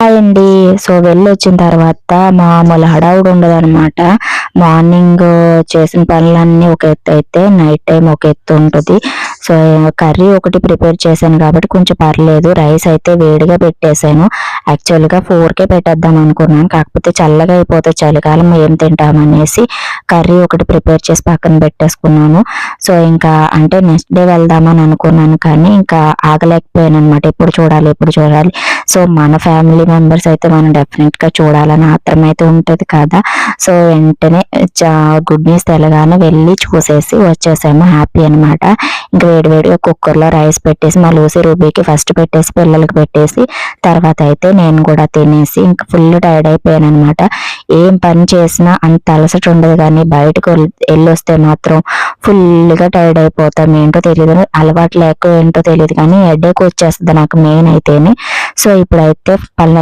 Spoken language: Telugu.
హాయ్ అండి. సో వెళ్ళొచ్చిన తర్వాత మామూలు హడావుడి ఉండదనమాట. మార్నింగ్ చేసిన పనులన్నీ ఒక ఎత్తు అయితే నైట్ టైం ఒక ఎత్తు ఉంటుంది. సో కర్రీ ఒకటి ప్రిపేర్ చేశాను కాబట్టి కొంచెం పర్లేదు. రైస్ అయితే వేడిగా పెట్టేశాను. యాక్చువల్గా 4కే పెట్టేద్దాం అనుకున్నాను, కాకపోతే చల్లగా అయిపోతే చలికాలం ఏం తింటామనేసి కర్రీ ఒకటి ప్రిపేర్ చేసి పక్కన పెట్టేసుకున్నాను. సో ఇంకా అంటే నెక్స్ట్ డే వెళ్దామని అనుకున్నాను, కానీ ఇంకా ఆగలేకపోయాను అనమాట. ఎప్పుడు చూడాలి ఎప్పుడు చూడాలి. సో మన ఫ్యామిలీ మెంబర్స్ అయితే మనం డెఫినెట్గా చూడాలని ఆత్రం అయితే ఉంటుంది కదా. సో వెంటనే గుడ్ న్యూస్ తెలగానే వెళ్ళి చూసేసి వచ్చేసాము. హ్యాపీ అనమాట. ఇంకా వేడివేడిగా కుక్కర్లో రైస్ పెట్టేసి మా లూసి రూబీకి ఫస్ట్ పెట్టేసి పిల్లలకి పెట్టేసి తర్వాత అయితే నేను కూడా తినేసి ఇంకా ఫుల్ టైర్డ్ అయిపోయాను అనమాట. ఏం పని చేసినా అంత అలసట ఉండదు, కానీ బయటకు వెళ్ళొస్తే మాత్రం ఫుల్గా టైర్డ్ అయిపోతాం. ఏంటో తెలియదు, అలవాటు లేక ఏంటో తెలియదు, కానీ హెడేక్ వచ్చేస్తుంది నాకు మెయిన్ అయితేనే. సో ఇప్పుడైతే పనులు